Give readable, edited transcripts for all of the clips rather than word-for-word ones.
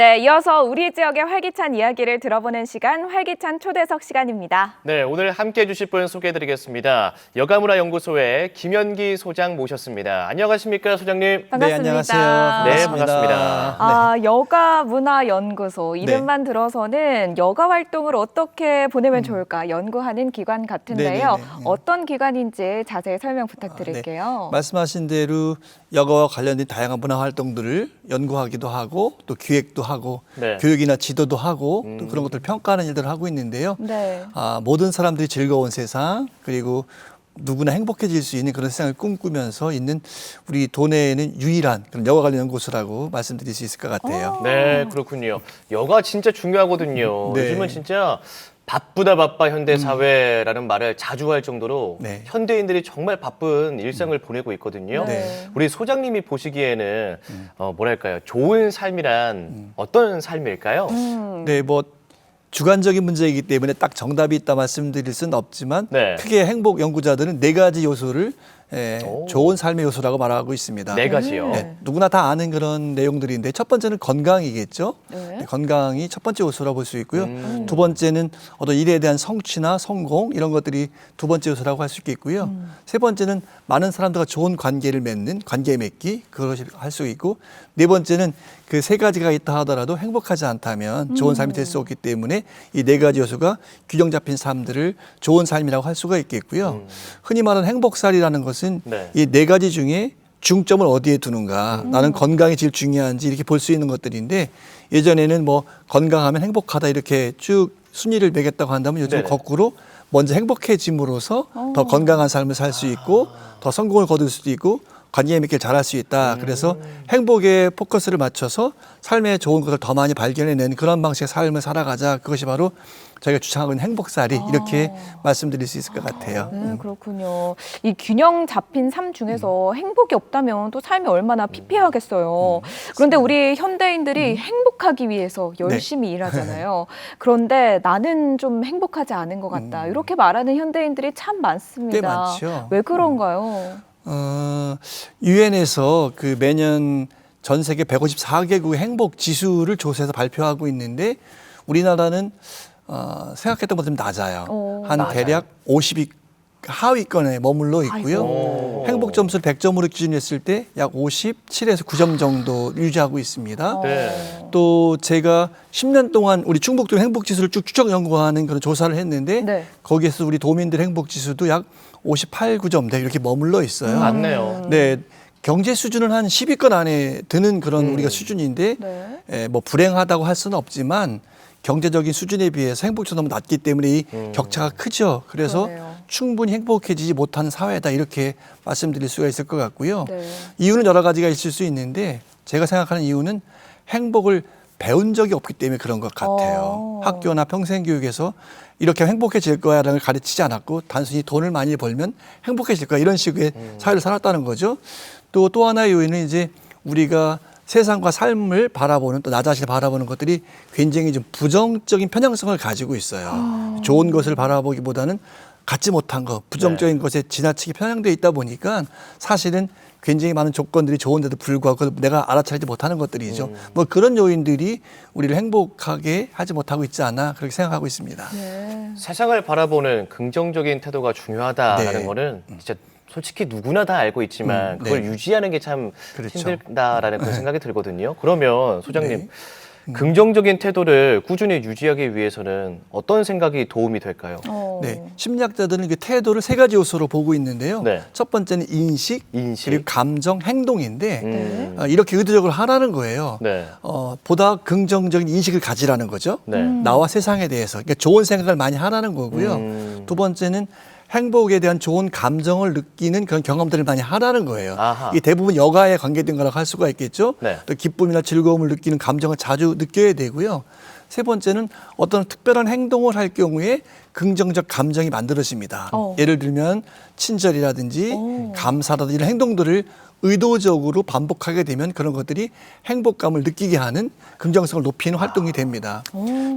네, 이어서 우리 지역의 활기찬 이야기를 들어보는 시간, 활기찬 초대석 시간입니다. 네, 오늘 함께해 주실 분 소개해드리겠습니다. 여가문화연구소의 김현기 소장 모셨습니다. 안녕하십니까, 소장님? 반갑습니다. 네, 안녕하세요. 네, 반갑습니다. 여가문화연구소 이름만 들어서는 여가 활동을 어떻게 보내면 좋을까 연구하는 기관 같은데요. 네네네. 어떤 기관인지 자세히 설명 부탁드릴게요. 말씀하신 대로 여가와 관련된 다양한 문화 활동들을 연구하기도 하고 또 기획도 하고 네. 교육이나 지도도 하고 또 그런 것들을 평가하는 일들을 하고 있는데요. 네. 모든 사람들이 즐거운 세상 그리고 누구나 행복해질 수 있는 그런 세상을 꿈꾸면서 있는 우리 도내에는 유일한 그런 여가 관련 연구소라고 말씀드릴 수 있을 것 같아요. 네, 그렇군요. 여가 진짜 중요하거든요. 네. 요즘은 진짜 바쁘다 바빠 현대 사회라는 말을 자주 할 정도로 네. 현대인들이 정말 바쁜 일상을 보내고 있거든요. 네. 우리 소장님이 보시기에는 뭐랄까요? 좋은 삶이란 어떤 삶일까요? 네, 뭐 주관적인 문제이기 때문에 딱 정답이 있다 말씀드릴 수는 없지만 네. 크게 행복 연구자들은 네 가지 요소를 오. 좋은 삶의 요소라고 말하고 있습니다. 네 가지요. 네, 누구나 다 아는 그런 내용들인데 첫 번째는 건강이겠죠. 네. 네, 건강이 첫 번째 요소라고 볼 수 있고요. 두 번째는 어떤 일에 대한 성취나 성공 이런 것들이 두 번째 요소라고 할 수 있겠고요. 세 번째는 많은 사람들과 좋은 관계를 맺는 관계 맺기 그것이 할 수 있고 네 번째는 그 세 가지가 있다 하더라도 행복하지 않다면 좋은 삶이 될 수 없기 때문에 이 네 가지 요소가 균형 잡힌 삶들을 좋은 삶이라고 할 수가 있겠고요. 흔히 말하는 행복살이라는 것은 네. 이 네 가지 중에 중점을 어디에 두는가 나는 건강이 제일 중요한지 이렇게 볼 수 있는 것들인데 예전에는 뭐 건강하면 행복하다 이렇게 쭉 순위를 매겼다고 한다면 요즘 네네. 거꾸로 먼저 행복해짐으로써 더 건강한 삶을 살 수 있고 더 성공을 거둘 수도 있고 관계 맺기를 잘할 수 있다. 그래서 행복에 포커스를 맞춰서 삶의 좋은 것을 더 많이 발견해내는 그런 방식의 삶을 살아가자. 그것이 바로 저희가 주창하고 있는 행복살이 이렇게 말씀드릴 수 있을 것 같아요. 네, 그렇군요. 이 균형 잡힌 삶 중에서 행복이 없다면 또 삶이 얼마나 피폐하겠어요. 그런데 우리 현대인들이 행복하기 위해서 열심히 일하잖아요. 그런데 나는 좀 행복하지 않은 것 같다. 이렇게 말하는 현대인들이 참 많습니다. 꽤 많죠. 왜 그런가요? 유엔에서 그 매년 전 세계 154개국의 행복 지수를 조사해서 발표하고 있는데 우리나라는 생각했던 것보다 좀 낮아요. 한 낮아요. 대략 50위 하위권에 머물러 있고요. 아이고. 행복 점수를 100점으로 기준했을 때 약 57에서 9점 정도 유지하고 있습니다. 네. 또 제가 10년 동안 우리 충북도 행복 지수를 쭉 추적 연구하는 그런 조사를 했는데 네. 거기에서 우리 도민들 행복 지수도 약 58, 9점대 이렇게 머물러 있어요. 맞네요. 네. 경제 수준은 한 10위권 안에 드는 그런 우리가 수준인데 네. 뭐 불행하다고 할 수는 없지만 경제적인 수준에 비해서 행복지수가 너무 낮기 때문에 이 격차가 크죠. 그래서 그러네요. 충분히 행복해지지 못하는 사회다 이렇게 말씀드릴 수가 있을 것 같고요. 네. 이유는 여러 가지가 있을 수 있는데 제가 생각하는 이유는 행복을 배운 적이 없기 때문에 그런 것 같아요. 학교나 평생교육에서 이렇게 행복해질 거야라는 걸 가르치지 않았고 단순히 돈을 많이 벌면 행복해질 거야 이런 식의 사회를 살았다는 거죠. 또 하나의 요인은 이제 우리가 세상과 삶을 바라보는 또 나 자신을 바라보는 것들이 굉장히 좀 부정적인 편향성을 가지고 있어요. 좋은 것을 바라보기보다는 갖지 못한 것, 부정적인 것에 지나치게 편향되어 있다 보니까 사실은 굉장히 많은 조건들이 좋은데도 불구하고 내가 알아차리지 못하는 것들이죠. 뭐 그런 요인들이 우리를 행복하게 하지 못하고 있지 않나 그렇게 생각하고 있습니다. 네. 세상을 바라보는 긍정적인 태도가 중요하다라는 네. 거는 진짜 솔직히 누구나 다 알고 있지만 그걸 네. 유지하는 게 참 그렇죠. 힘들다라는 그런 생각이 들거든요. 그러면 소장님 네. 긍정적인 태도를 꾸준히 유지하기 위해서는 어떤 생각이 도움이 될까요? 네, 심리학자들은 그 태도를 세 가지 요소로 보고 있는데요. 네. 첫 번째는 인식, 그리고 감정, 행동인데 이렇게 의도적으로 하라는 거예요. 네. 보다 긍정적인 인식을 가지라는 거죠. 네. 나와 세상에 대해서 그러니까 좋은 생각을 많이 하라는 거고요. 두 번째는 행복에 대한 좋은 감정을 느끼는 그런 경험들을 많이 하라는 거예요. 아하. 이게 대부분 여가에 관계된 거라고 할 수가 있겠죠. 네. 또 기쁨이나 즐거움을 느끼는 감정을 자주 느껴야 되고요. 세 번째는 어떤 특별한 행동을 할 경우에 긍정적 감정이 만들어집니다. 예를 들면 친절이라든지 감사라든지 이런 행동들을 의도적으로 반복하게 되면 그런 것들이 행복감을 느끼게 하는 긍정성을 높이는 활동이 됩니다.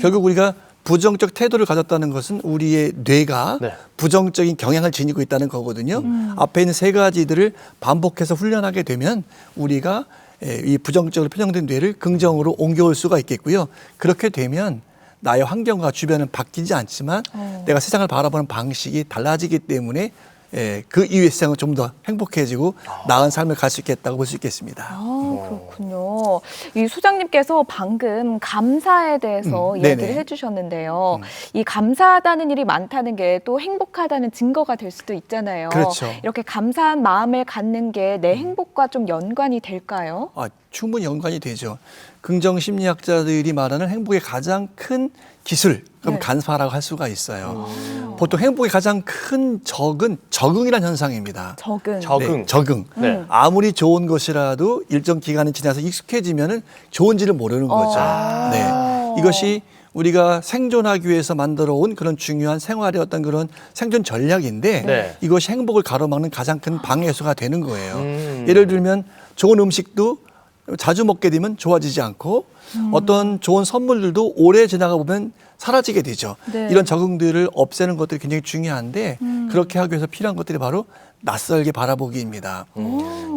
결국 우리가 부정적 태도를 가졌다는 것은 우리의 뇌가 네. 부정적인 경향을 지니고 있다는 거거든요. 앞에 있는 세 가지들을 반복해서 훈련하게 되면 우리가 이 부정적으로 편향된 뇌를 긍정으로 옮겨올 수가 있겠고요. 그렇게 되면 나의 환경과 주변은 바뀌지 않지만 내가 세상을 바라보는 방식이 달라지기 때문에 그 이후의 세상은 좀 더 행복해지고 나은 삶을 갈 수 있겠다고 볼 수 있겠습니다. 아, 그렇군요. 이 소장님께서 방금 감사에 대해서 이야기를 네네. 해주셨는데요. 이 감사하다는 일이 많다는 게 또 행복하다는 증거가 될 수도 있잖아요. 그렇죠. 이렇게 감사한 마음을 갖는 게 내 행복과 좀 연관이 될까요? 충분히 연관이 되죠. 긍정 심리학자들이 말하는 행복의 가장 큰 기술, 그럼 네. 간파라고 할 수가 있어요. 보통 행복의 가장 큰 적은 적응이라는 현상입니다. 적응. 적응. 네, 적응. 네. 아무리 좋은 것이라도 일정 기간이 지나서 익숙해지면은 좋은지를 모르는 거죠. 네. 이것이 우리가 생존하기 위해서 만들어 온 그런 중요한 생활의 어떤 그런 생존 전략인데 네. 이것이 행복을 가로막는 가장 큰 방해수가 되는 거예요. 예를 들면 좋은 음식도 자주 먹게 되면 좋아지지 않고 어떤 좋은 선물들도 오래 지나가 보면 사라지게 되죠. 네. 이런 적응들을 없애는 것들이 굉장히 중요한데 그렇게 하기 위해서 필요한 것들이 바로 낯설게 바라보기입니다.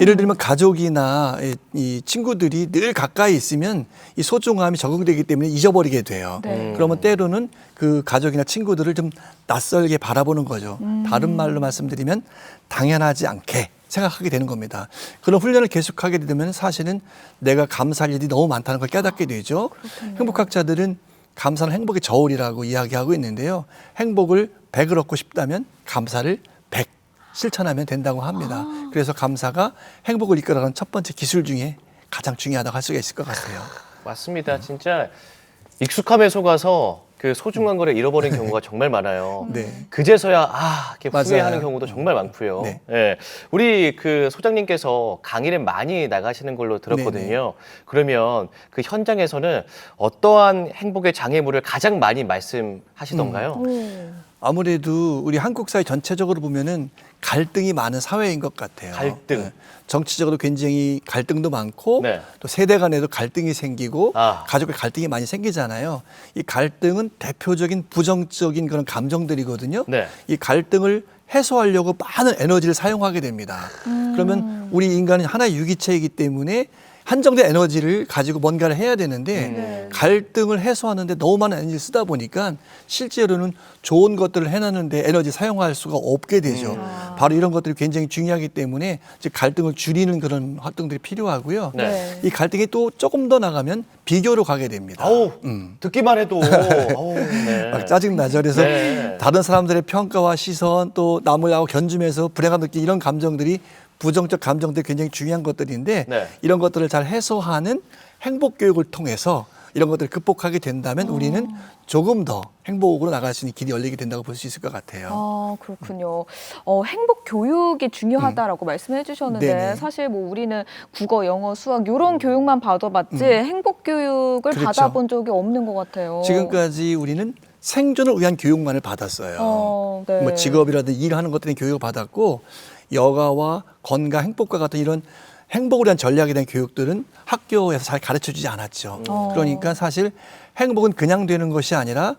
예를 들면 가족이나 이 친구들이 늘 가까이 있으면 이 소중함이 적응되기 때문에 잊어버리게 돼요. 네. 그러면 때로는 그 가족이나 친구들을 좀 낯설게 바라보는 거죠. 다른 말로 말씀드리면 당연하지 않게 생각하게 되는 겁니다. 그런 훈련을 계속하게 되면 사실은 내가 감사할 일이 너무 많다는 걸 깨닫게 되죠. 행복학자들은 감사는 행복의 저울이라고 이야기하고 있는데요. 행복을 100을 얻고 싶다면 감사를 100 실천하면 된다고 합니다. 그래서 감사가 행복을 이끌어가는 첫 번째 기술 중에 가장 중요하다고 할 수가 있을 것 같아요. 맞습니다. 진짜 익숙함에 속아서 그 소중한 거를 잃어버린 경우가 정말 많아요. 네. 그제서야 이렇게 맞아요. 후회하는 경우도 정말 많고요. 네. 예. 우리 그 소장님께서 강의를 많이 나가시는 걸로 들었거든요. 그러면 그 현장에서는 어떠한 행복의 장애물을 가장 많이 말씀하시던가요? 아무래도 우리 한국 사회 전체적으로 보면은 갈등이 많은 사회인 것 같아요. 갈등. 네. 정치적으로 굉장히 갈등도 많고 네. 또 세대 간에도 갈등이 생기고 아. 가족의 갈등이 많이 생기잖아요. 이 갈등은 대표적인 부정적인 그런 감정들이거든요. 네. 이 갈등을 해소하려고 많은 에너지를 사용하게 됩니다. 그러면 우리 인간은 하나의 유기체이기 때문에 한정된 에너지를 가지고 뭔가를 해야 되는데 네. 갈등을 해소하는데 너무 많은 에너지를 쓰다 보니까 실제로는 좋은 것들을 해내는데 에너지 사용할 수가 없게 되죠. 바로 이런 것들이 굉장히 중요하기 때문에 즉 갈등을 줄이는 그런 활동들이 필요하고요. 네. 이 갈등이 또 조금 더 나가면 비교로 가게 됩니다. 아우, 듣기만 해도 아우, 네. 막 짜증나죠. 그래서 네. 다른 사람들의 평가와 시선 또 남을하고 견주면서 불행한 느낌 이런 감정들이 부정적 감정들이 굉장히 중요한 것들인데 네. 이런 것들을 잘 해소하는 행복 교육을 통해서 이런 것들을 극복하게 된다면 우리는 조금 더 행복으로 나갈 수 있는 길이 열리게 된다고 볼 수 있을 것 같아요. 아, 그렇군요. 행복 교육이 중요하다라고 말씀해 주셨는데 네네. 사실 뭐 우리는 국어, 영어, 수학 이런 교육만 받아봤지 행복 교육을 그렇죠. 받아본 적이 없는 것 같아요. 지금까지 우리는 생존을 위한 교육만을 받았어요. 네. 뭐 직업이라든지 일하는 것들에 교육을 받았고 여가와 건강, 행복과 같은 이런 행복을 위한 전략에 대한 교육들은 학교에서 잘 가르쳐주지 않았죠. 그러니까 사실 행복은 그냥 되는 것이 아니라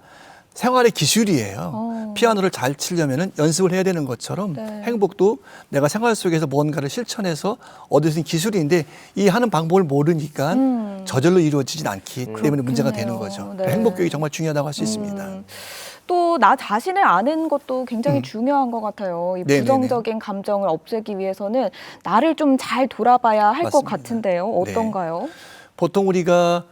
생활의 기술이에요. 피아노를 잘 치려면 연습을 해야 되는 것처럼 네. 행복도 내가 생활 속에서 뭔가를 실천해서 얻을 수 있는 기술인데 이 하는 방법을 모르니까 저절로 이루어지진 않기 때문에 문제가 되는 거죠. 네. 행복 교육이 정말 중요하다고 할 수 있습니다. 또 나 자신을 아는 것도 굉장히 중요한 것 같아요. 이 네네네. 부정적인 감정을 없애기 위해서는 나를 좀 잘 돌아봐야 할 것 맞습니다. 같은데요. 어떤가요? 보통 우리가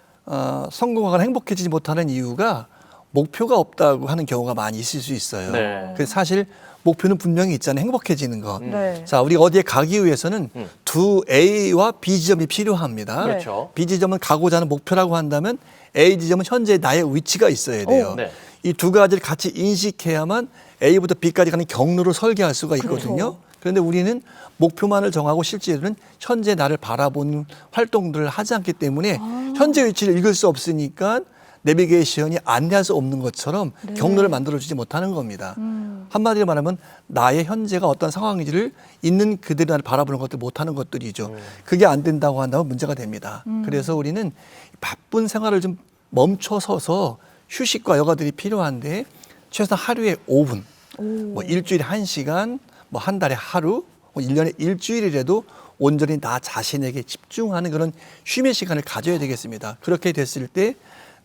성공하거나 행복해지지 못하는 이유가 목표가 없다고 하는 경우가 많이 있을 수 있어요. 네. 그래서 사실 목표는 분명히 있잖아요. 행복해지는 것. 네. 자, 우리가 어디에 가기 위해서는 두 A와 B 지점이 필요합니다. 그렇죠. B 지점은 가고자 하는 목표라고 한다면 A 지점은 현재 나의 위치가 있어야 돼요. 네. 이 두 가지를 같이 인식해야만 A부터 B까지 가는 경로를 설계할 수가 있거든요. 그렇죠. 그런데 우리는 목표만을 정하고 실제로는 현재 나를 바라보는 활동들을 하지 않기 때문에 현재 위치를 읽을 수 없으니까 내비게이션이 안내할 수 없는 것처럼 경로를 만들어주지 못하는 겁니다. 한마디로 말하면 나의 현재가 어떤 상황인지를 있는 그대로 나를 바라보는 것들 못하는 것들이죠. 그게 안 된다고 한다면 문제가 됩니다. 그래서 우리는 바쁜 생활을 좀 멈춰서서 휴식과 여가들이 필요한데 최소한 하루에 5분, 뭐 일주일에 1시간, 뭐 한 달에 하루, 뭐 1년에 일주일이라도 온전히 나 자신에게 집중하는 그런 쉼의 시간을 가져야 되겠습니다. 그렇게 됐을 때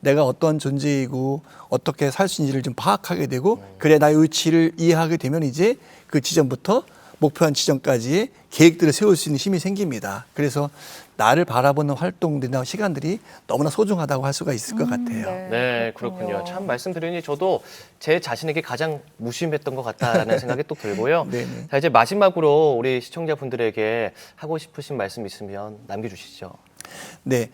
내가 어떤 존재이고 어떻게 살 수 있는지를 좀 파악하게 되고 그래 나의 위치를 이해하게 되면 이제 그 지점부터 목표한 지점까지의 계획들을 세울 수 있는 힘이 생깁니다. 그래서 나를 바라보는 활동들이나 시간들이 너무나 소중하다고 할 수가 있을 것 같아요. 네, 그렇군요. 참 말씀드리니 저도 제 자신에게 가장 무심했던 것 같다라는 생각이 또 들고요. 네네. 자, 이제 마지막으로 우리 시청자분들에게 하고 싶으신 말씀 있으면 남겨주시죠. 네,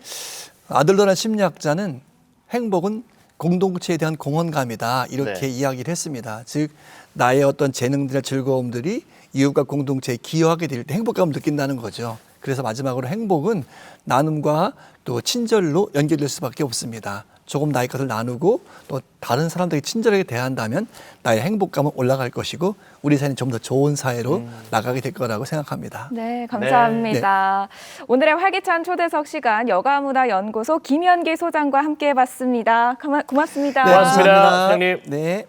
아들러란 심리학자는 행복은 공동체에 대한 공헌감이다 이렇게 네. 이야기를 했습니다. 즉 나의 어떤 재능들과 즐거움들이 이웃과 공동체에 기여하게 될 때 행복감을 느낀다는 거죠. 그래서 마지막으로 행복은 나눔과 또 친절로 연결될 수밖에 없습니다. 조금 나의 것을 나누고 또 다른 사람들에게 친절하게 대한다면 나의 행복감은 올라갈 것이고 우리 사회는 좀 더 좋은 사회로 나가게 될 거라고 생각합니다. 네, 감사합니다. 오늘의 활기찬 초대석 시간 여가문화연구소 김현기 소장과 함께 해봤습니다. 고맙습니다. 고맙습니다, 소장님. 네.